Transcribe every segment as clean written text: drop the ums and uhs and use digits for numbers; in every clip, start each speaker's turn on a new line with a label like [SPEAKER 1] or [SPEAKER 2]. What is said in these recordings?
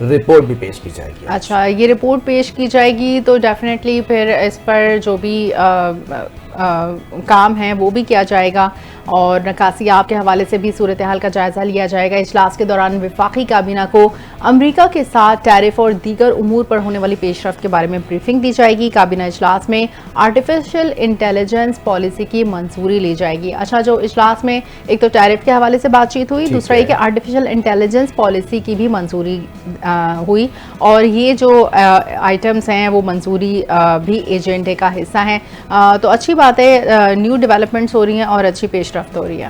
[SPEAKER 1] Report بھی پیش کی جائے گی.
[SPEAKER 2] اچھا, یہ رپورٹ پیش کی جائے گی تو ڈیفینیٹلی پھر اس پر جو بھی کام ہے وہ بھی کیا جائے گا, اور نکاسیاب کے حوالے سے بھی صورتحال کا جائزہ لیا جائے گا. اجلاس کے دوران وفاقی کابینہ کو امریکہ کے ساتھ ٹیرف اور دیگر امور پر ہونے والی پیش رفت کے بارے میں بریفنگ دی جائے گی. کابینہ اجلاس میں آرٹیفیشل انٹیلیجنس پالیسی کی منظوری لی جائے گی. اچھا, جو اجلاس میں ایک تو ٹیرف کے حوالے سے بات چیت ہوئی, دوسرا یہ کہ آرٹیفیشل انٹیلیجنس پالیسی کی بھی منظوری ہوئی, اور یہ جو آئٹمس ہیں وہ منظوری بھی ایجنڈے کا حصہ ہیں. تو اچھی بات ہے, نیو ڈیولپمنٹس ہو رہی ہیں اور اچھی پیش رفت ہو رہی ہے.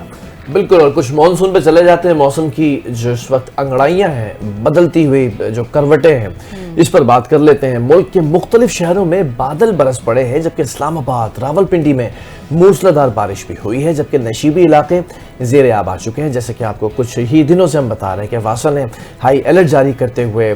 [SPEAKER 1] بالکل, اور کچھ مانسون پہ چلے جاتے ہیں. موسم کی جو اس وقت انگڑائیاں ہیں, بدلتی ہوئی جو کروٹیں ہیں, اس پر بات کر لیتے ہیں. ملک کے مختلف شہروں میں بادل برس پڑے ہیں, جبکہ اسلام آباد, راولپنڈی میں موسلادھار بارش بھی ہوئی ہے, جبکہ نشیبی علاقے زیر آب آ چکے ہیں. جیسے کہ آپ کو کچھ ہی دنوں سے ہم بتا رہے ہیں کہ واسا نے ہائی الرٹ جاری کرتے ہوئے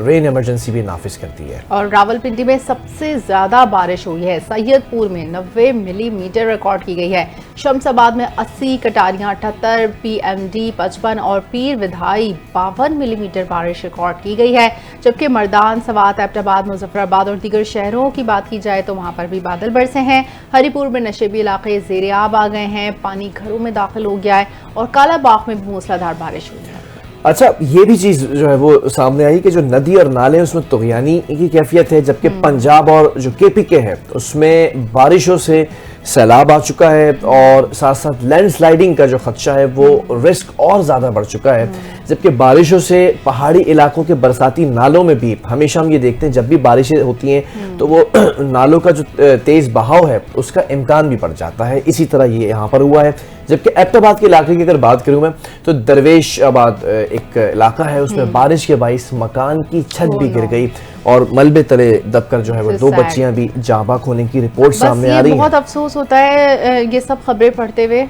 [SPEAKER 1] رین ایمرجنسی بھی نافذ کر دی ہے. اور
[SPEAKER 2] راولپنڈی میں سب سے زیادہ بارش ہوئی ہے. سید پور میں 90 ملی میٹر ریکارڈ کی گئی ہے. شمس آباد میں 80, کٹاریاں 78, پی ایم ڈی 55 اور پیر ودھائی 52 ملی میٹر بارش ریکارڈ کی گئی ہے. جبکہ مردان, سوات, ایبٹ آباد, مظفر آباد اور دیگر شہروں کی بات کی جائے تو وہاں پر بھی بادل برسے ہیں. ہری پور میں نشیبی علاقے زیر آب آ گئے ہیں, پانی گھروں میں داخل ہو گیا ہے, اور کالا باغ میں بھی موسلادھار بارش ہوئی ہے.
[SPEAKER 1] اچھا, یہ بھی چیز جو ہے وہ سامنے آئی کہ جو ندی اور نالے اس میں طغیانی کی کیفیت ہے, جبکہ پنجاب اور جو کے پی کے ہے اس میں بارشوں سے سیلاب آ چکا ہے, اور ساتھ ساتھ لینڈ سلائیڈنگ کا جو خدشہ ہے وہ رسک اور زیادہ بڑھ چکا ہے. جبکہ بارشوں سے پہاڑی علاقوں کے برساتی نالوں میں بھی ہمیشہ ہم یہ دیکھتے ہیں جب بھی بارشیں ہوتی ہیں تو وہ نالوں کا جو تیز بہاؤ ہے اس کا امکان بھی بڑھ جاتا ہے. اسی طرح یہ یہاں پر ہوا ہے. جبکہ ایبٹ آباد کے علاقے کی اگر بات کروں میں تو درویش آباد ایک علاقہ ہے, اس میں بارش کے باعث مکان کی چھت بھی گر گئی, اور ملبے تلے دب کر جو ہے وہ 2 بچیاں بھی جاں بحق ہونے کی رپورٹ سامنے آ رہی ہیں.
[SPEAKER 2] بہت افسوس ہوتا ہے یہ سب خبریں پڑھتے ہوئے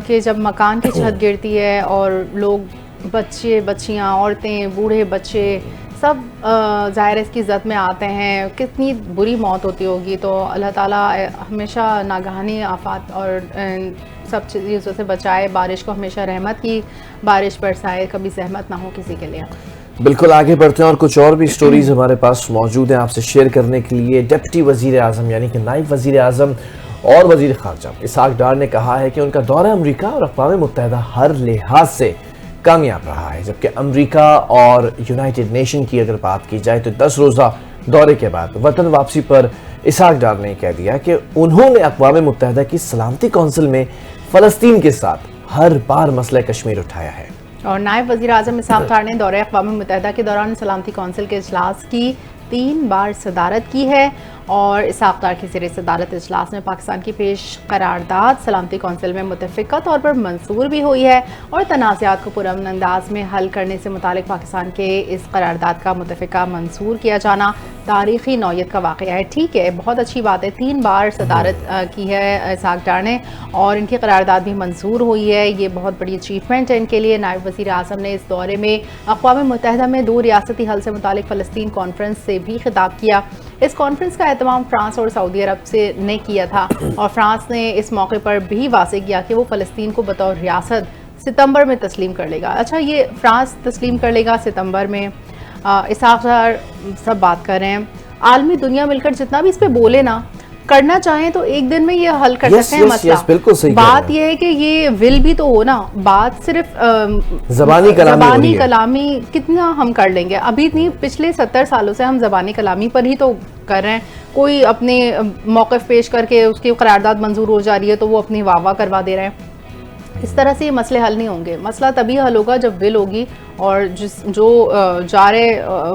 [SPEAKER 2] کہ جب مکان کی چھت گرتی ہے اور لوگ, بچے, بچیاں, عورتیں, بوڑھے, بچے سب ظاہر اس کی زد میں آتے ہیں. کتنی بری موت ہوتی ہوگی. تو اللہ تعالیٰ ہمیشہ ناگہانی آفات اور سب چیزوں سے بچائے, بارش کو ہمیشہ رحمت کی بارش برسائے, کبھی زحمت نہ ہو کسی کے لیے.
[SPEAKER 1] بالکل, آگے بڑھتے ہیں اور کچھ اور بھی سٹوریز ہمارے پاس موجود ہیں آپ سے شیئر کرنے کے لیے. ڈپٹی وزیر اعظم یعنی کہ نائب وزیر اعظم اور وزیر خارجہ اسحاق ڈار نے کہا ہے کہ ان کا دورہ امریکہ اور اقوام متحدہ ہر لحاظ سے کامیاب رہا ہے. جبکہ امریکہ اور یونائٹڈ نیشن کی اگر بات کی جائے تو 10 روزہ دورے کے بعد وطن واپسی پر اسحاق ڈار نے کہہ دیا کہ انہوں نے اقوام متحدہ کی سلامتی کونسل میں فلسطین کے ساتھ ہر بار مسئلہ کشمیر اٹھایا ہے.
[SPEAKER 2] اور نائب وزیر اعظم اسحاق ڈار نے دورہ اقوام متحدہ کے دوران سلامتی کونسل کے اجلاس کی 3 بار صدارت کی ہے, اور اسحاق ڈار کی زیر صدارت اجلاس میں پاکستان کی پیش قرارداد سلامتی کونسل میں متفقہ طور پر منظور بھی ہوئی ہے, اور تنازعات کو پرامن انداز میں حل کرنے سے متعلق پاکستان کے اس قرارداد کا متفقہ منظور کیا جانا تاریخی نوعیت کا واقعہ ہے. ٹھیک ہے, بہت اچھی بات ہے, 3 بار صدارت کی ہے اسحاق ڈار نے, اور ان کی قرارداد بھی منظور ہوئی ہے. یہ بہت بڑی اچیومنٹ ہے ان کے لیے. نائب وزیر اعظم نے اس دورے میں اقوام متحدہ میں 2 ریاستی حل سے متعلق فلسطین کانفرنس سے بھی خطاب کیا. اس کانفرنس کا اہتمام فرانس اور سعودی عرب سے نے کیا تھا, اور فرانس نے اس موقع پر بھی واضح کیا کہ وہ فلسطین کو بطور ریاست ستمبر میں تسلیم کر لے گا. اچھا, یہ فرانس تسلیم کر لے گا ستمبر میں. اسحاق ڈار سب بات کر رہے ہیں, عالمی دنیا مل کر جتنا بھی اس پہ بولے نا, کرنا چاہیں تو ایک دن میں یہ حل کر سکتے ہیں مسئلہ. بات یہ ہے کہ یہ ول بھی تو ہو نا, بات صرف زبانی کلامی کتنا ہم کر لیں گے. ابھی نہیں, پچھلے 70 سالوں سے ہم زبانی کلامی پر ہی تو کر رہے ہیں. کوئی اپنے موقف پیش کر کے اس کی قرارداد منظور ہو جا رہی ہے تو وہ اپنی واہ واہ کروا دے رہے ہیں. اس طرح سے یہ مسئلے حل نہیں ہوں گے. مسئلہ تبھی حل ہوگا جب ول ہوگی, اور جو جارے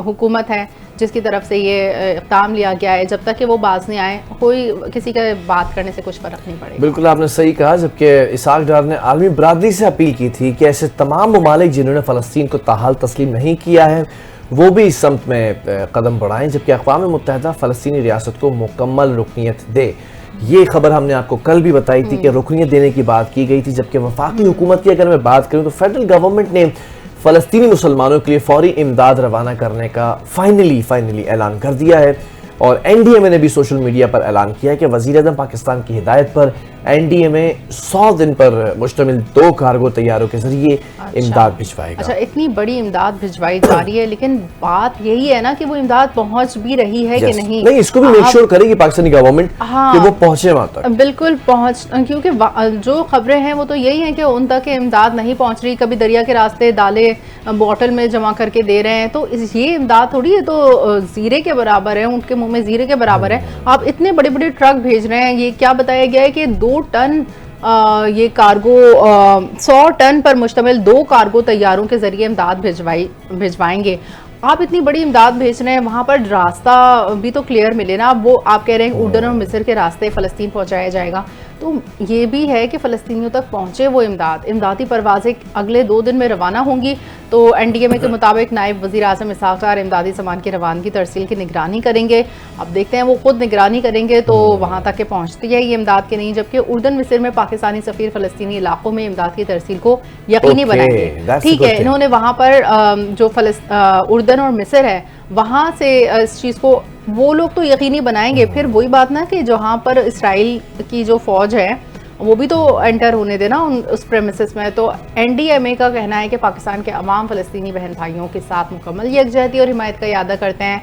[SPEAKER 2] حکومت ہے جس کی طرف سے یہ اقدام لیا گیا ہے, جب تک کہ وہ باز نہیں آئے, کوئی کسی کا بات کرنے سے کچھ فرق نہیں پڑے گا.
[SPEAKER 1] بالکل, آپ نے صحیح کہا. جبکہ اسحاق ڈار نے عالمی برادری سے اپیل کی تھی کہ ایسے تمام ممالک جنہوں نے فلسطین کو تاحال تسلیم نہیں کیا ہے وہ بھی اس سمت میں قدم بڑھائیں, جبکہ اقوام متحدہ فلسطینی ریاست کو مکمل رکنیت دے. یہ خبر ہم نے آپ کو کل بھی بتائی تھی کہ رکنیت دینے کی بات کی گئی تھی. جبکہ وفاقی حکومت کی اگر میں بات کروں تو فیڈرل گورنمنٹ نے فلسطینی مسلمانوں کے لیے فوری امداد روانہ کرنے کا فائنلی اعلان کر دیا ہے, اور این ڈی ایم اے نے بھی سوشل میڈیا پر اعلان کیا کہ وزیر اعظم پاکستان کی ہدایت پر NDA میں 100 دن پر مشتمل 2 کارگو طیاروں کے ذریعے امداد بھجوائے گا.
[SPEAKER 2] اچھا اتنی بڑی امداد بھجوائی جا رہی ہے، لیکن بات یہی ہے نا کہ وہ امداد پہنچ بھی رہی ہے کہ نہیں.
[SPEAKER 1] نہیں، اس کو بھی میک شور کرے گی پاکستانی گورنمنٹ کہ وہ پہنچے وہاں تک.
[SPEAKER 2] بالکل پہنچ، کیونکہ جو خبریں ہیں وہ تو یہی ہیں کہ ان تک امداد نہیں پہنچ رہی. کبھی دریا کے راستے دالیں بوٹل میں جمع کر کے دے رہے ہیں، تو یہ امداد تھوڑی ہے تو زیرے کے برابر ہے، ان کے منہ میں زیرے کے برابر ہے. آپ اتنے بڑے بڑے ٹرک بھیج رہے ہیں. یہ کیا بتایا گیا ہے کہ 2 ٹن یہ کارگو 100 ٹن پر مشتمل 2 کارگو طیاروں کے ذریعے امداد بھجوائیں گے. آپ اتنی بڑی امداد بھیج رہے ہیں، وہاں پر راستہ بھی تو کلیئر ملے نا. اب وہ آپ کہہ رہے ہیں اردن اور مصر کے راستے فلسطین پہنچایا جائے گا، تو یہ بھی ہے کہ فلسطینیوں تک پہنچے وہ امدادی پروازیں اگلے 2 دن میں روانہ ہوں گی. تو NDMA کے مطابق نائب وزیر اعظم اسحاق ڈار امدادی سامان کی روانگی ترسیل کی نگرانی کریں گے. اب دیکھتے ہیں وہ خود نگرانی کریں گے تو وہاں تک کہ پہنچتی ہے یہ امداد کے نہیں. جبکہ اردن مصر میں پاکستانی سفیر فلسطینی علاقوں میں امداد کی ترسیل کو یقینی بنائیں گے. ٹھیک ہے، انہوں نے وہاں پر جو اردن اور مصر ہے وہاں سے اس چیز کو وہ لوگ تو یقینی بنائیں گے. پھر وہی بات نا کہ جہاں پر اسرائیل کی جو فوج ہے وہ بھی تو انٹر ہونے دینا اس پریمیسس میں. تو NDMA کا کہنا ہے کہ پاکستان کے عوام فلسطینی بہن بھائیوں کے ساتھ مکمل یکجہتی اور حمایت کا اعادہ کرتے ہیں.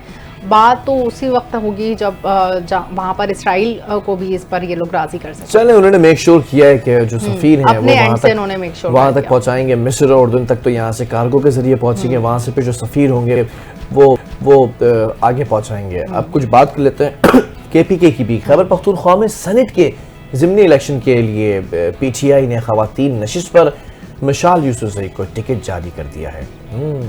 [SPEAKER 2] بات تو اسی وقت ہوگی جب وہاں پر اسرائیل کو بھی اس پر یہ لوگ راضی کر سکتے.
[SPEAKER 1] چلیں، انہوں نے میک شور کیا ہے کہ جو سفیر ہیں
[SPEAKER 2] اپنے اینڈ سے انہوں نے میک شور
[SPEAKER 1] وہاں تک پہنچائیں گے. مصر اور اردن تک تو یہاں سے کارگو کے ذریعے پہنچیں گے، وہاں سے پھر جو سفیر ہوں گے وہ آگے پہنچائیں گے. اب کچھ بات کر لیتے ہیں KPK کی بھی. خیبر پختونخوا میں سینٹ کے ضمنی الیکشن کے لیے PTI نے خواتین نشست پر مشال یوسفزئی کو ٹکٹ جاری کر دیا ہے.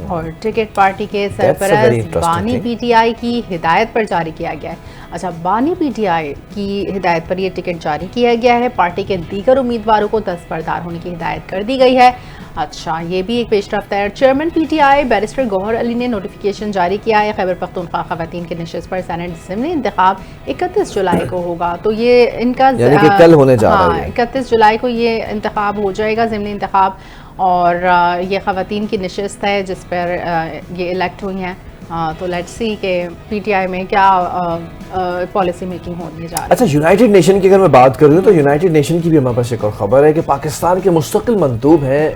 [SPEAKER 2] اور ٹکٹ پارٹی کے سرپرست بانی PTI کی ہدایت پر جاری کیا گیا ہے. اچھا، بانی PTI کی ہدایت پر یہ ٹکٹ جاری کیا گیا ہے. پارٹی کے دیگر امیدواروں کو دستبردار ہونے کی ہدایت کر دی گئی ہے. اچھا، یہ بھی ایک پیش رفت ہے. چیئرمین PTI بیرسٹر گوہر علی نے نوٹیفیکیشن جاری کیا ہے. خیبر پختونخوا خواتین کے نشست پر سینٹ ضمنی انتخاب 31 جولائی کو ہوگا. تو یہ ان کا
[SPEAKER 1] یعنی کہ کل ہونے جا رہا ہے.
[SPEAKER 2] 31 جولائی کو یہ انتخاب ہو جائے گا، ضمنی انتخاب. اور یہ خواتین کی نشست ہے جس پر یہ الیکٹ ہوئی ہیں. تو لیٹس سی کہ PTI میں کیا پالیسی میکنگ ہونے جا رہی ہے.
[SPEAKER 1] اچھا، یونائٹڈ نیشن کی اگر میں بات کروں تو یونائٹڈ نیشن کی بھی ہمارے پاس ایک اور خبر ہے کہ پاکستان کے مستقل مندوب ہیں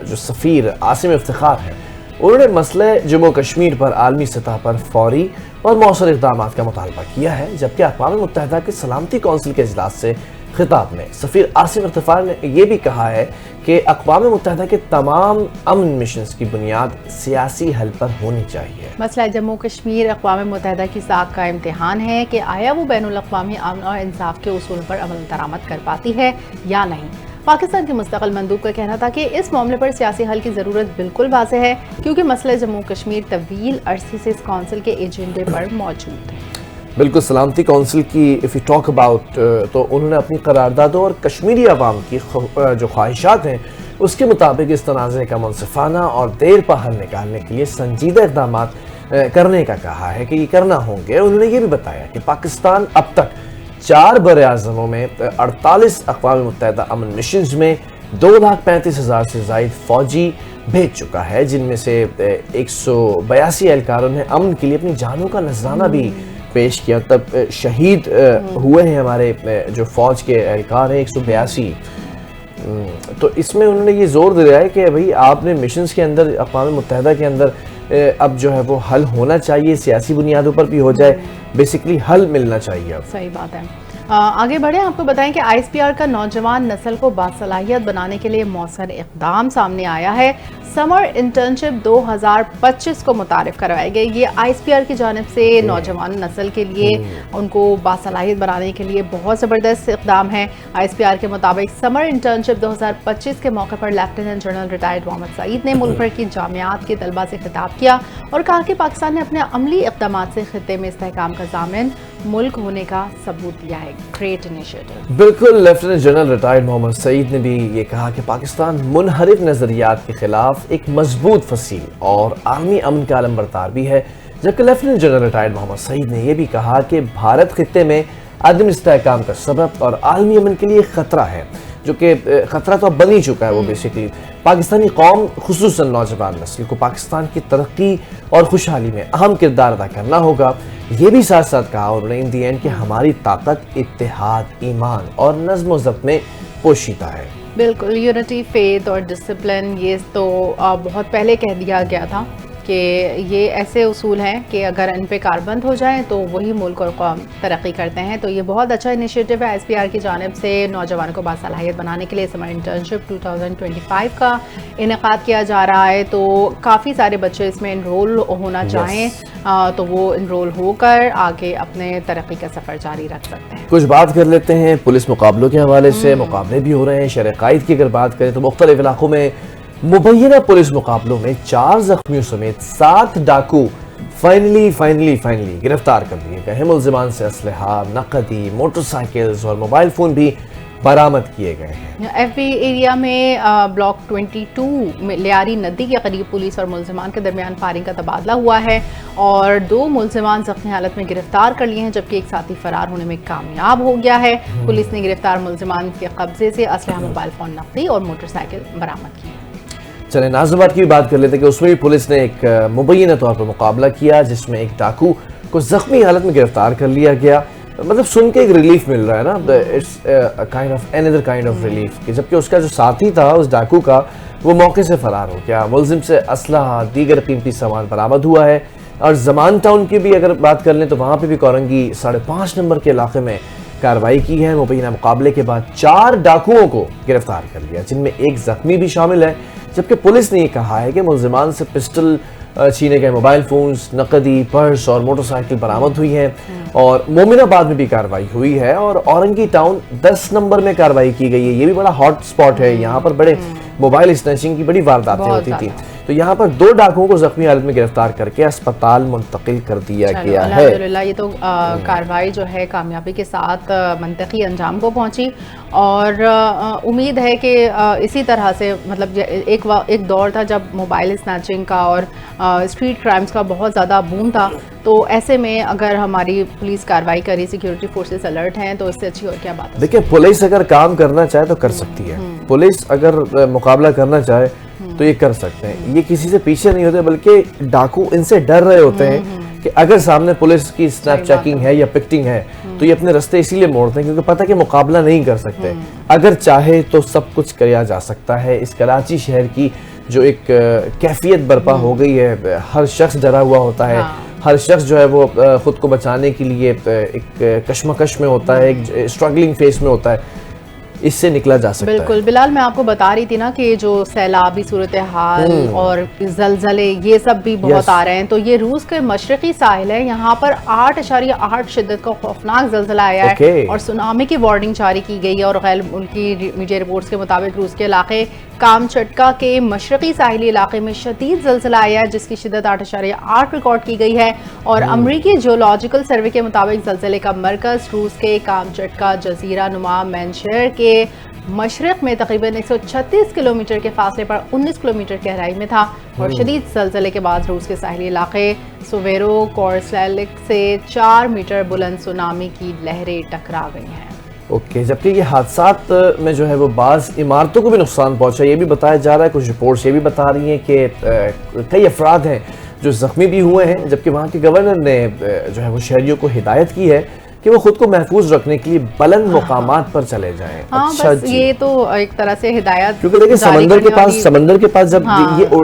[SPEAKER 1] جو سفیر عاصم افتخار ہیں، انہوں نے مسئلہ جموں کشمیر پر عالمی سطح پر فوری اور مؤثر اقدامات کا مطالبہ کیا ہے. جبکہ اقوام متحدہ کے سلامتی کونسل کے اجلاس سے خطاب میں سفیر عاصم افتخار نے یہ بھی کہا ہے کہ اقوام متحدہ کے تمام امن مشنز کی بنیاد سیاسی حل پر ہونی چاہیے.
[SPEAKER 2] مسئلہ جموں کشمیر اقوام متحدہ کی ساکھ کا امتحان ہے کہ آیا وہ بین الاقوامی امن اور انصاف کے اصول پر عمل درآمد کر پاتی ہے یا نہیں. پاکستان کے مستقل مندوب کا کہنا تھا کہ اس معاملے پر سیاسی حل کی ضرورت بالکل واضح ہے، کیونکہ مسئلہ جموں کشمیر طویل عرصے سے اس کونسل کے ایجنڈے پر موجود ہے.
[SPEAKER 1] بالکل، سلامتی کونسل کی if we talk about تو انہوں نے اپنی قراردادوں اور کشمیری عوام کی جو خواہشات ہیں اس کے مطابق اس تنازع کا منصفانہ اور دیر پا حل نکالنے کے لیے سنجیدہ اقدامات کرنے کا کہا ہے کہ یہ کرنا ہوں گے. انہوں نے یہ بھی بتایا کہ پاکستان اب تک 4 بر اعظموں میں 48 اقوام متحدہ امن مشنز میں 2,35,000 سے زائد فوجی بھیج چکا ہے، جن میں سے 182 اہلکاروں نے امن کے لیے اپنی جانوں کا نذرانہ بھی پیش کیا. تب شہید ہوئے ہیں ہمارے جو فوج کے اہلکار ہیں 182. تو اس میں انہوں نے یہ زور دیا ہے کہ بھئی آپ نے مشنز کے اندر اقوام متحدہ کے اندر اب جو ہے وہ حل ہونا چاہیے، سیاسی بنیادوں پر بھی ہو جائے، بیسیکلی حل ملنا چاہیے. اب
[SPEAKER 2] صحیح بات ہے. آگے بڑھیں، آپ کو بتائیں کہ ISPR کا نوجوان نسل کو باصلاحیت بنانے کے لیے مؤثر اقدام سامنے آیا ہے. سمر انٹرنشپ 2025 کو متعارف کروائی گئی. یہ ISPR کی جانب سے نوجوان نسل کے لیے ان کو باصلاحیت بنانے کے لیے بہت زبردست اقدام ہے. ISPR کے مطابق سمر انٹرنشپ 2025 کے موقع پر لیفٹیننٹ جنرل ریٹائرڈ محمد سعید نے ملک بھر کی جامعات کے طلباء سے خطاب کیا اور کہا کہ پاکستان نے اپنے عملی اقدامات سے خطے میں استحکام کا ضامن ملک ہونے کا ثبوت دیا ہے. Great initiative.
[SPEAKER 1] بالکل، لیفٹیننٹ جنرل ریٹائرڈ محمد سعید نے بھی یہ کہا کہ پاکستان منحرف نظریات کے خلاف ایک مضبوط فصیل اور عالمی امن کا علم بردار بھی ہے. جبکہ لیفٹیننٹ جنرل ریٹائرڈ محمد سعید نے یہ بھی کہا کہ بھارت خطے میں عدم استحکام کا سبب اور عالمی امن کے لیے خطرہ ہے، جو کہ خطرہ تو اب بن ہی چکا ہے وہ بیسیکلی. پاکستانی قوم خصوصاً نوجوان نسل کو پاکستان کی ترقی اور خوشحالی میں اہم کردار ادا کرنا ہوگا. یہ بھی ساتھ ساتھ کہا انہوں نے ان دی اینڈ کہ ہماری طاقت اتحاد، ایمان اور نظم و ضبط میں پوشیدہ ہے.
[SPEAKER 2] بالکل، یونٹی، فیتھ اور ڈسپلن یہ تو بہت پہلے کہہ دیا گیا تھا کہ یہ ایسے اصول ہیں کہ اگر ان پہ کاربند ہو جائیں تو وہی ملک اور قوم ترقی کرتے ہیں. تو یہ بہت اچھا انیشیٹو ہے ایس پی آر کی جانب سے نوجوانوں کو باصلاحیت بنانے کے لیے سمر انٹرنشپ 2025 کا انعقاد کیا جا رہا ہے. تو کافی سارے بچے اس میں انرول ہونا چاہیں تو وہ انرول ہو کر آگے اپنے ترقی کا سفر جاری رکھ سکتے ہیں.
[SPEAKER 1] کچھ بات کر لیتے ہیں پولیس مقابلوں کے حوالے سے. مقابلے بھی ہو رہے ہیں. شہر قائد کی اگر بات کریں تو مختلف علاقوں میں مبینہ پولیس مقابلوں میں 4 زخمیوں سمیت 7 ڈاکو فائنلی گرفتار کر لیے گئے ہیں. ملزمان سے اسلحہ، نقدی، موٹر سائیکلز اور موبائل فون بھی برآمد کیے گئے ہیں.
[SPEAKER 2] ایف بی ایریا میں بلاک 22 میں لیاری ندی کے قریب پولیس اور ملزمان کے درمیان فائرنگ کا تبادلہ ہوا ہے اور 2 ملزمان زخمی حالت میں گرفتار کر لیے ہیں جبکہ ایک ساتھی فرار ہونے میں کامیاب ہو گیا ہے. پولیس نے گرفتار ملزمان کے قبضے سے اسلحہ، موبائل فون، نقدی اور موٹر سائیکل برآمد کی.
[SPEAKER 1] چلیں نازم آباد کی بھی بات کر لیتے ہیں کہ اس میں بھی پولیس نے ایک مبینہ طور پر مقابلہ کیا جس میں ایک ڈاکو کو زخمی حالت میں گرفتار کر لیا گیا. مطلب سن کے ایک ریلیف مل رہا ہے نا، it's kind of another kind of relief. کہ جبکہ اس کا جو ساتھی تھا اس ڈاکو کا وہ موقع سے فرار ہو گیا. ملزم سے اسلحہ، دیگر قیمتی سامان برآمد ہوا ہے. اور زمان ٹاؤن کی بھی اگر بات کر لیں تو وہاں پہ بھی کورنگی 5.5 نمبر کے علاقے میں کارروائی کی ہے. مبینہ مقابلے کے بعد 4 ڈاکوؤں کو گرفتار کر لیا جن میں ایک زخمی بھی شامل ہے. جبکہ پولیس نے یہ کہا ہے کہ ملزمان سے پسٹل چھینے گئے، موبائل فونز، نقدی، پرس اور موٹر سائیکل برآمد ہوئی ہیں. اور مومن آباد میں بھی کارروائی ہوئی ہے اور اورنگی ٹاؤن 10 نمبر میں کارروائی کی گئی ہے. یہ بھی بڑا ہاٹ سپاٹ ہے. یہاں پر بڑے موبائل اسنیچنگ کی بڑی وارداتیں ہوتی تھیں. تو یہاں پر 2 ڈاکوؤں کو زخمی حالت میں گرفتار کر کے اسپتال منتقل کر دیا گیا ہے.
[SPEAKER 2] الحمدللہ یہ تو کارروائی جو ہے کامیابی کے ساتھ منطقی انجام کو پہنچی اور امید ہے کہ اسی طرح سے مطلب ایک دور تھا جب موبائل اسنیچنگ کا اور اسٹریٹ کرائمز کا بہت زیادہ بوم تھا. تو ایسے میں اگر ہماری پولیس کارروائی کری، سیکیورٹی فورسز الرٹ ہیں تو اس سے اچھی اور کیا بات ہے.
[SPEAKER 1] دیکھیں پولیس اگر کام کرنا چاہے تو کر سکتی ہے. پولیس اگر مقابلہ کرنا چاہے تو یہ کر سکتے ہیں. یہ کسی سے پیچھے نہیں ہوتے بلکہ ڈاکو ان سے ڈر رہے ہوتے ہیں کہ اگر سامنے پولیس کی سنیپ چیکنگ ہے یا پکٹنگ ہے تو یہ اپنے رستے اسی لیے موڑتے ہیں کیونکہ پتہ کہ مقابلہ نہیں کر سکتے. اگر چاہے تو سب کچھ کیا جا سکتا ہے. اس کراچی شہر کی جو ایک کیفیت برپا ہو گئی ہے، ہر شخص ڈرا ہوا ہوتا ہے. ہر شخص جو ہے وہ خود کو بچانے کے لیے ایک کشمکش میں ہوتا ہے، ایک اسٹرگلنگ فیس میں ہوتا ہے. اس سے نکلا جا سکتا ہے.
[SPEAKER 2] بالکل بلال، میں آپ کو بتا رہی تھی نا کہ جو سیلابی صورتحال اور زلزلے یہ سب بھی بہت آ رہے ہیں. تو یہ روس کے مشرقی ساحل ہے، یہاں پر 8.8 شدت کا خوفناک زلزلہ آیا ہے اور سونامی کی وارننگ جاری کی گئی ہے. اور غیر ملکی میڈیا رپورٹس کے مطابق روس کے علاقے کامچٹکا کے مشرقی ساحلی علاقے میں شدید زلزلہ آیا ہے جس کی شدت 8.8 ریکارڈ کی گئی ہے. اور امریکی جیولوجیکل سروے کے مطابق زلزلے کا مرکز روس کے کامچٹکا جزیرہ نما مینشیر کے مشرق میں تقریباً 136 کلومیٹر کے فاصلے پر 19 کلومیٹر گہرائی میں تھا. اور شدید زلزلے کے بعد روس کے ساحلی علاقے سویرو کورسلیک سے 4 میٹر بلند سونامی کی لہریں ٹکرا گئی ہیں.
[SPEAKER 1] جبکہ یہ حادثات میں جو ہے وہ بعض عمارتوں کو بھی نقصان پہنچا یہ بھی بتایا جا رہا ہے. کچھ رپورٹس یہ بھی بتا رہی ہیں کہ کئی افراد ہیں جو زخمی بھی ہوئے ہیں جبکہ وہاں کے گورنر نے جو ہے وہ شہریوں کو ہدایت کی ہے کہ وہ خود کو محفوظ رکھنے کے لیے بلند مقامات پر چلے جائیں.
[SPEAKER 2] اچھا بس یہ تو ایک طرح سے ہدایت،
[SPEAKER 1] کیونکہ دیکھیں سمندر کے پاس جب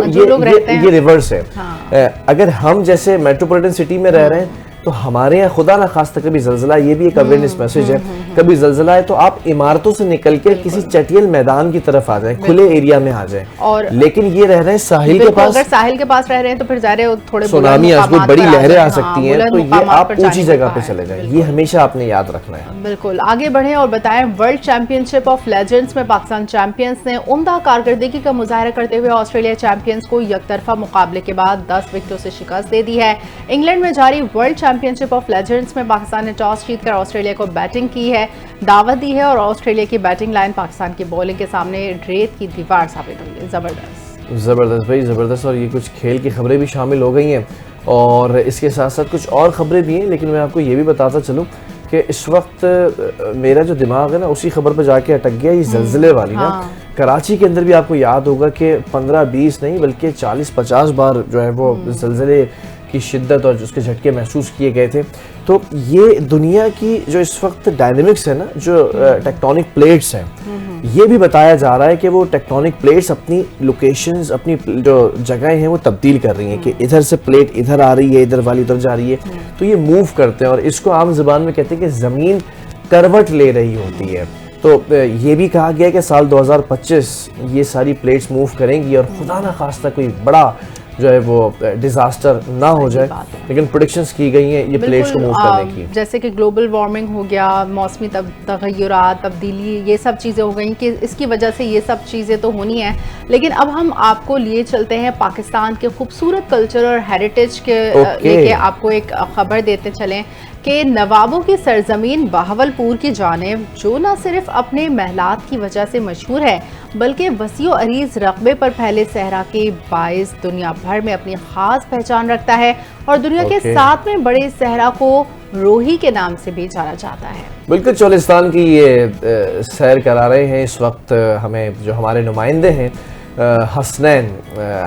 [SPEAKER 1] یہ ریورس ہے. اگر ہم جیسے میٹروپولیٹن سٹی میں رہ رہے ہیں تو ہمارے یہاں خدا نہ خواستہ کبھی زلزلہ، یہ بھی ایک اویئرنس میسج ہے، کبھی زلزلہ ہے تو آپ عمارتوں سے نکل کے کسی چٹیل میدان کی طرف آ جائیں، کھلے ایریا میں آ جائیں. اور لیکن یہ رہ رہے ہیں ساحل کے پاس،
[SPEAKER 2] اگر ساحل کے پاس رہ رہے ہیں تو پھر ظاہر ہے تھوڑے
[SPEAKER 1] سونامی بڑی لہریں آ سکتی ہیں تو یہ آپ اونچی جگہ پہ چلے جائیں. یہ ہمیشہ آپ نے یاد رکھنا ہے.
[SPEAKER 2] بالکل آگے بڑھیں اور بتائیں world champion ship of legends میں پاکستان چیمپئنز نے عمدہ کارکردگی کا مظاہرہ کرتے ہوئے آسٹریلیا چیمپئنز کو یک طرفہ مقابلے کے بعد 10 وکٹوں سے شکست دے دی ہے. انگلینڈ میں جاری world champion ship of legends میں پاکستان نے ٹاس جیت کر آسٹریلیا کو بیٹنگ کی ہے، دعوت دی ہے اور آسٹریلیا کی بیٹنگ لائن پاکستان کی بولنگ کے سامنے ریت کی دیوار ثابت ہوئی ہے.
[SPEAKER 1] زبردست بھائی زبردست. اور یہ کچھ کھیل کی خبریں بھی شامل ہو گئی ہیں اور اس کے ساتھ ساتھ کچھ اور خبریں بھی ہیں، لیکن میں آپ کو یہ بھی بتاتا چلوں کہ اس وقت میرا جو دماغ ہے نا اسی خبر پہ جا کے اٹک گیا، یہ زلزلے والی نا. کراچی کے اندر بھی آپ کو یاد ہوگا کہ 15-20 نہیں بلکہ 40-50 بار جو ہے وہ زلزلے کی شدت اور اس کے جھٹکے محسوس کیے گئے تھے. تو یہ دنیا کی جو اس وقت ڈائنامکس ہے نا, جو ٹیکٹونک پلیٹس ہیں, یہ بھی بتایا جا رہا ہے کہ وہ ٹیکٹونک پلیٹس اپنی لوکیشنز, اپنی جو جگہیں ہیں وہ تبدیل کر رہی ہیں, کہ ادھر سے پلیٹ ادھر آ رہی ہے, ادھر والی ادھر جا رہی ہے, تو یہ موو کرتے ہیں, اور اس کو عام زبان میں کہتے ہیں کہ زمین کروٹ لے رہی ہوتی ہے. تو یہ بھی کہا گیا کہ سال 2025 یہ ساری پلیٹس موو کریں گی, اور خدا نہ خواستہ کوئی بڑا جو ہے وہ ڈیزاسٹر نہ ہو جائے, لیکن پریڈکشنز کی گئی ہیں یہ پلیٹس کو موو کرنے کی,
[SPEAKER 2] جیسے کہ گلوبل وارمنگ ہو گیا, موسمی تغیرات, تبدیلی, یہ سب چیزیں ہو گئیں کہ اس کی وجہ سے یہ سب چیزیں تو ہونی ہیں. لیکن اب ہم آپ کو لیے چلتے ہیں پاکستان کے خوبصورت کلچر اور ہیریٹیج کے لے کے آپ کو ایک خبر دیتے چلیں کہ نوابوں کی سرزمین بہاولپور کی جانب, جو نہ صرف اپنے محلات کی وجہ سے مشہور ہے بلکہ وسیع و عریض رقبے پر پھیلے صحرا کے باعث دنیا بھر میں اپنی خاص پہچان رکھتا ہے, اور دنیا کے 7ویں بڑے صحرا کو روہی کے نام سے بھی جانا جاتا ہے.
[SPEAKER 1] بالکل چولستان کی یہ سیر کرا رہے ہیں اس وقت ہمیں جو ہمارے نمائندے ہیں حسنین.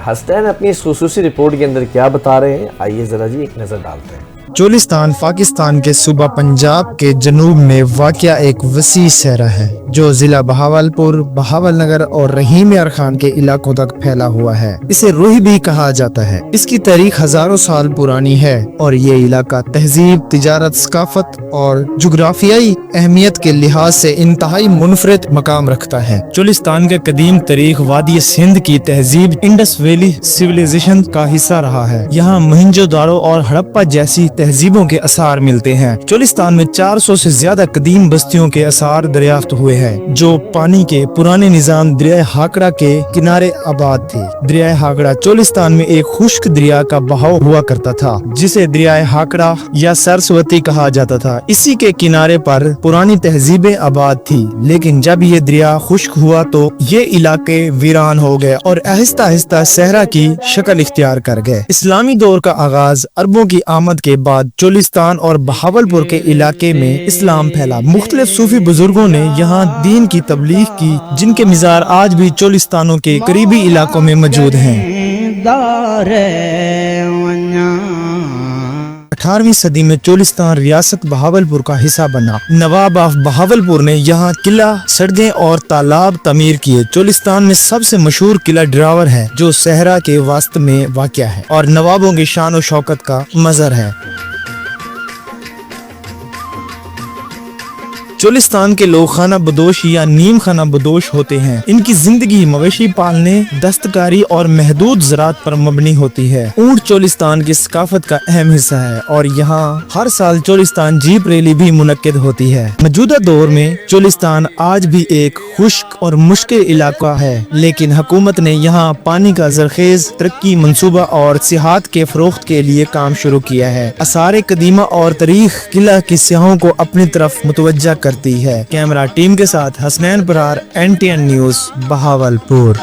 [SPEAKER 1] حسنین اپنی اس خصوصی رپورٹ کے اندر کیا بتا رہے ہیں, آئیے ذرا جی ایک نظر ڈالتے ہیں.
[SPEAKER 3] چولستان پاکستان کے صوبہ پنجاب کے جنوب میں واقع ایک وسیع صحرا ہے جو ضلع بہاولپور, بہاول نگر اور رحیم یار خان کے علاقوں تک پھیلا ہوا ہے. اسے روہی بھی کہا جاتا ہے. اس کی تاریخ ہزاروں سال پرانی ہے اور یہ علاقہ تہذیب, تجارت, ثقافت اور جغرافیائی اہمیت کے لحاظ سے انتہائی منفرد مقام رکھتا ہے. چولستان کا قدیم تاریخ وادی سندھ کی تہذیب انڈس ویلی سویلائزیشن کا حصہ رہا ہے. یہاں موہنجو داڑو اور ہڑپا جیسی تہذیبوں کے آثار ملتے ہیں. چولستان میں 400 سے زیادہ قدیم بستیوں کے آثار دریافت ہوئے ہیں جو پانی کے پرانے نظام دریائے ہاکڑا کے کنارے آباد تھے. دریائے ہاکڑا چولستان میں ایک خشک دریا کا بہاؤ ہوا کرتا تھا جسے دریائے ہاکڑا یا سرسوتی کہا جاتا تھا. اسی کے کنارے پر پرانی تہذیبیں آباد تھی, لیکن جب یہ دریا خشک ہوا تو یہ علاقے ویران ہو گئے اور آہستہ آہستہ صحرا کی شکل اختیار کر گئے. اسلامی دور کا آغاز عربوں کی آمد کے بعد چولستان اور بہاولپور کے علاقے میں اسلام پھیلا. مختلف صوفی بزرگوں نے یہاں دین کی تبلیغ کی, جن کے مزار آج بھی چولستانوں کے قریبی علاقوں میں موجود ہیں. 18ویں صدی میں چولستان ریاست بہاولپور کا حصہ بنا. نواب آف بہاولپور نے یہاں قلعہ, سڑکیں اور تالاب تعمیر کیے. چولستان میں سب سے مشہور قلعہ ڈراور ہے جو صحرا کے وسط میں واقع ہے اور نوابوں کی شان و شوکت کا مظہر ہے. چولستان کے لوگ خانہ بدوش یا نیم خانہ بدوش ہوتے ہیں. ان کی زندگی مویشی پالنے, دستکاری اور محدود زراعت پر مبنی ہوتی ہے. اونٹ چولستان کی ثقافت کا اہم حصہ ہے اور یہاں ہر سال چولستان جیپ ریلی بھی منعقد ہوتی ہے. موجودہ دور میں چولستان آج بھی ایک خشک اور مشکل علاقہ ہے, لیکن حکومت نے یہاں پانی کا زرخیز ترقی منصوبہ اور سیاحت کے فروخت کے لیے کام شروع کیا ہے. آثار قدیمہ اور تاریخ قلعہ کی سیاحوں کو اپنی طرف متوجہ کرتی ہے. کیمرہ ٹیم کے ساتھ حسنین پرار, NTN نیوز, بہاولپور.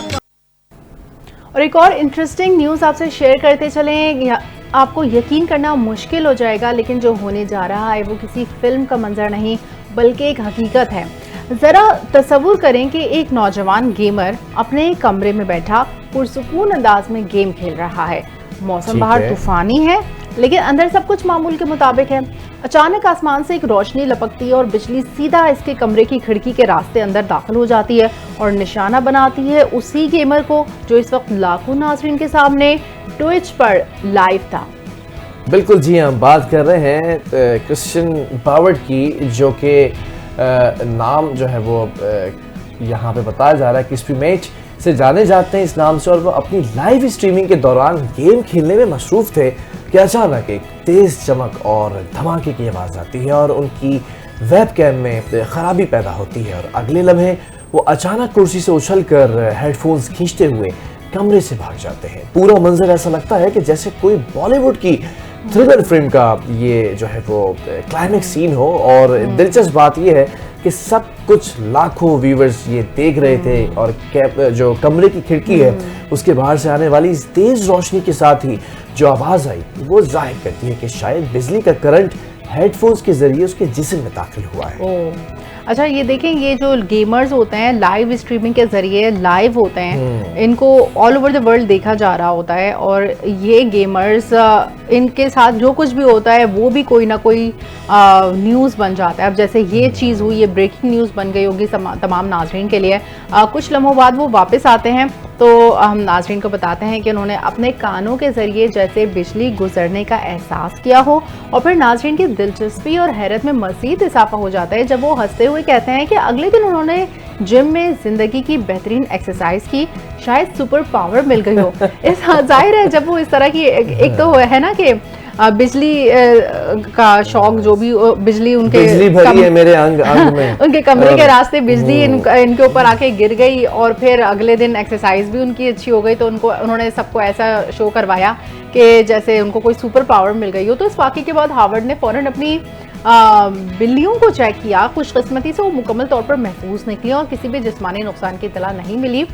[SPEAKER 2] اور ایک اور انٹرسٹنگ نیوز آپ سے شیئر کرتے چلیں. آپ کو یقین کرنا مشکل ہو جائے گا, لیکن جو ہونے جا رہا ہے وہ کسی فلم کا منظر نہیں بلکہ ایک حقیقت ہے. ذرا تصور کریں کہ ایک نوجوان گیمر اپنے کمرے میں بیٹھا پرسکون انداز میں گیم کھیل رہا ہے. موسم باہر طوفانی ہے لیکن اندر سب کچھ معمول کے مطابق ہے. اچانک آسمان سے ایک روشنی لپکتی ہے اور بجلی سیدھا اس کے کمرے کی کھڑکی کے راستے اندر داخل ہو جاتی ہے اور نشانہ بناتی ہے اسی گیمر کو جو اس وقت لاکھوں ناظرین کے سامنے ٹوئچ پر لائیو تھا.
[SPEAKER 1] بالکل جی, ہم بات کر رہے ہیں کرسچن باورڈ کی, جو کہ نام جو ہے وہ یہاں پہ بتایا جا رہا ہے کہ کرسپی میچ سے جانے جاتے ہیں اس نام سے, اور وہ اپنی لائیو اسٹریمنگ کے دوران گیم کھیلنے میں مصروف تھے کہ اچانک ایک تیز چمک اور دھماکے کی آواز آتی ہے اور ان کی ویب کیم میں خرابی پیدا ہوتی ہے, اور اگلے لمحے وہ اچانک کرسی سے اچھل کر ہیڈ فونز کھینچتے ہوئے کمرے سے بھاگ جاتے ہیں. پورا منظر ایسا لگتا ہے کہ جیسے کوئی بالی ووڈ کی تھرلر فلم کا یہ جو ہے وہ کلائمیکس سین ہو. اور دلچسپ بات یہ ہے کہ سب کچھ لاکھوں ویورز یہ دیکھ رہے تھے, اور جو کمرے کی کھڑکی ہے اس کے باہر سے آنے والی اس تیز روشنی کے ساتھ ہی جو آواز آئی وہ ظاہر کرتی ہے کہ شاید بجلی کا کرنٹ ہیڈ فونز کے ذریعے اس کے جسم میں داخل ہوا ہے.
[SPEAKER 2] اچھا یہ دیکھیں یہ جو گیمرز ہوتے ہیں لائیو اسٹریمنگ کے ذریعے لائیو ہوتے ہیں, ان کو آل اوور دا ورلڈ دیکھا جا رہا ہوتا ہے, اور یہ گیمرز ان کے ساتھ جو کچھ بھی ہوتا ہے وہ بھی کوئی نہ کوئی نیوز بن جاتا ہے. اب جیسے یہ چیز ہوئی, یہ بریکنگ نیوز بن گئی ہوگی تمام ناظرین کے لیے. کچھ لمحوں بعد وہ واپس آتے ہیں تو ہم ناظرین کو بتاتے ہیں کہ انہوں نے اپنے کانوں کے ذریعے جیسے بجلی گزرنے کا احساس کیا ہو, اور پھر ناظرین کی دلچسپی اور حیرت میں مزید اضافہ ہو جاتا ہے جب وہ ہنستے ہوئے کہتے ہیں کہ اگلے دن انہوں نے جم میں زندگی کی بہترین ایکسرسائز کی, شاید سپر پاور مل گئی ہو. ظاہر ہے جب وہ اس طرح کی ایک تو ہے نا کہ بجلی کا شوق, جو بھی بجلی ان کے
[SPEAKER 1] میرے انگ میں
[SPEAKER 2] ان کے کمرے کے راستے بجلی ان کے اوپر آ کے گر گئی, اور پھر اگلے دن ایکسرسائز بھی ان کی اچھی ہو گئی, تو انہوں نے سب کو ایسا شو کروایا کہ جیسے ان کو کوئی سپر پاور مل گئی ہو. تو اس واقعے کے بعد ہارورڈ نے فوراً اپنی بلیوں کو چیک کیا. خوش قسمتی سے وہ مکمل طور پر محفوظ نکلی اور کسی بھی جسمانی نقصان کی اطلاع نہیں ملی.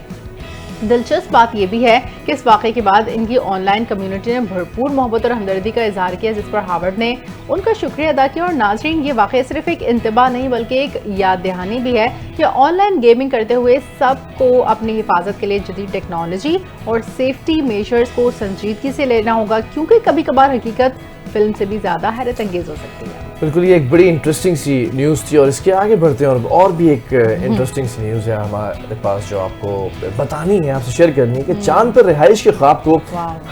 [SPEAKER 2] دلچسپ بات یہ بھی ہے کہ اس واقعے کے بعد ان کی آن لائن کمیونٹی نے بھرپور محبت اور ہمدردی کا اظہار کیا, جس پر ہارورڈ نے ان کا شکریہ ادا کیا. اور ناظرین یہ واقعہ صرف ایک انتباہ نہیں بلکہ ایک یاد دہانی بھی ہے کہ آن لائن گیمنگ کرتے ہوئے سب کو اپنی حفاظت کے لیے جدید ٹیکنالوجی اور سیفٹی میجرز کو سنجیدگی سے لینا ہوگا, کیونکہ کبھی کبھار حقیقت فلم سے بھی زیادہ حیرت انگیز ہو سکتی ہے.
[SPEAKER 1] بالکل, یہ ایک بڑی انٹرسٹنگ سی نیوز تھی, اور اس کے آگے بڑھتے ہیں اور بھی ایک انٹرسٹنگ سی نیوز ہے ہمارے پاس جو آپ کو بتانی ہے, آپ سے شیئر کرنی ہے کہ چاند پر رہائش کے خواب کو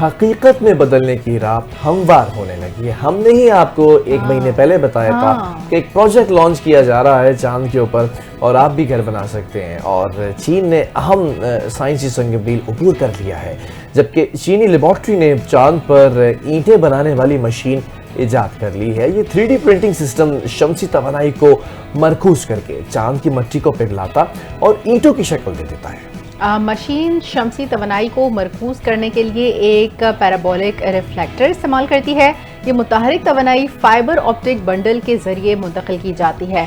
[SPEAKER 1] حقیقت میں بدلنے کی راہ ہموار ہونے لگی ہے. ہم نے ہی آپ کو ایک مہینے پہلے بتایا تھا کہ ایک پروجیکٹ لانچ کیا جا رہا ہے چاند کے اوپر, اور آپ بھی گھر بنا سکتے ہیں. اور چین نے اہم سائنسی سنگ میل عبور کر لیا ہے, جبکہ چینی لیبارٹری نے چاند پر اینٹیں بنانے والی مشین ایجاد کر لی ہے. یہ 3D پرنٹنگ سسٹم شمسی توانائی کو مرکوز کر کے چاند کی مٹی کو پگھلاتا اور اینٹوں کی شکل دے دیتا ہے.
[SPEAKER 2] مشین شمسی توانائی کو مرکوز کرنے کے لیے ایک پیرابولک ریفلیکٹر استعمال کرتی ہے. یہ متحرک توانائی فائبر آپٹک بنڈل کے ذریعے منتقل کی جاتی ہے.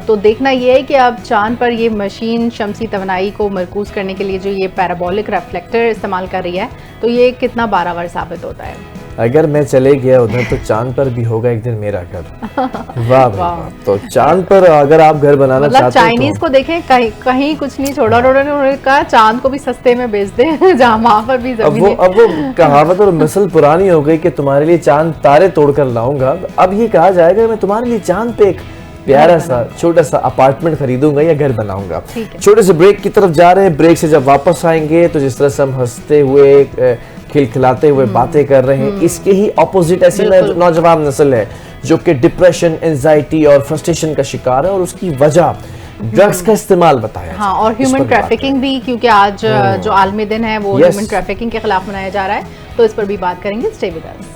[SPEAKER 2] تو دیکھنا یہ ہے کہ اب چاند پر یہ مشین شمسی توانائی کو مرکوز کرنے کے لیے جو یہ پیرابولک ریفلیکٹر استعمال کر رہی ہے, تو یہ کتنا بارآور ثابت ہوتا ہے.
[SPEAKER 1] اگر میں چلے گیا ادھر تو چاند پر بھی ہوگا ایک دن میرا گھر. واہ. تو چاند پر اگر آپ گھر بنانا چاہتے ہیں,
[SPEAKER 2] چائنیز کو دیکھیں کہیں کچھ نہیں چھوڑا, انہوں نے کہا چاند کو بھی سستے میں بیچ دیں جہاں وہاں پر بھی زمین.
[SPEAKER 1] اب وہ کہاوت اور مثل پرانی ہو گئی کہ تمہارے لیے چاند تارے توڑ کر لاؤں گا. اب یہ کہا جائے گا میں تمہارے لیے چاند پہ ایک پیارا سا چھوٹا سا اپارٹمنٹ خریدوں گا یا گھر بناؤں گا. چھوٹے سے بریک کی طرف جا رہے ہیں. بریک سے جب واپس آئیں گے تو جس طرح سے ہم ہنستے ہوئے کھلکھلاتے ہوئے باتیں کر رہے ہیں, اس کے ہی اپوزٹ ایسی نوجوان نسل ہے جو کہ ڈپریشن, انزائٹی اور فرسٹریشن کا شکار ہے, اور اس کی وجہ ڈرگز کا استعمال بتایا.
[SPEAKER 2] ہاں, اور ہیومن ٹریفکنگ بھی, کیونکہ آج جو عالمی دن ہے وہ ہیومن ٹریفکنگ کے خلاف منایا جا رہا ہے, تو اس پر بھی بات کریں گے. Stay with us.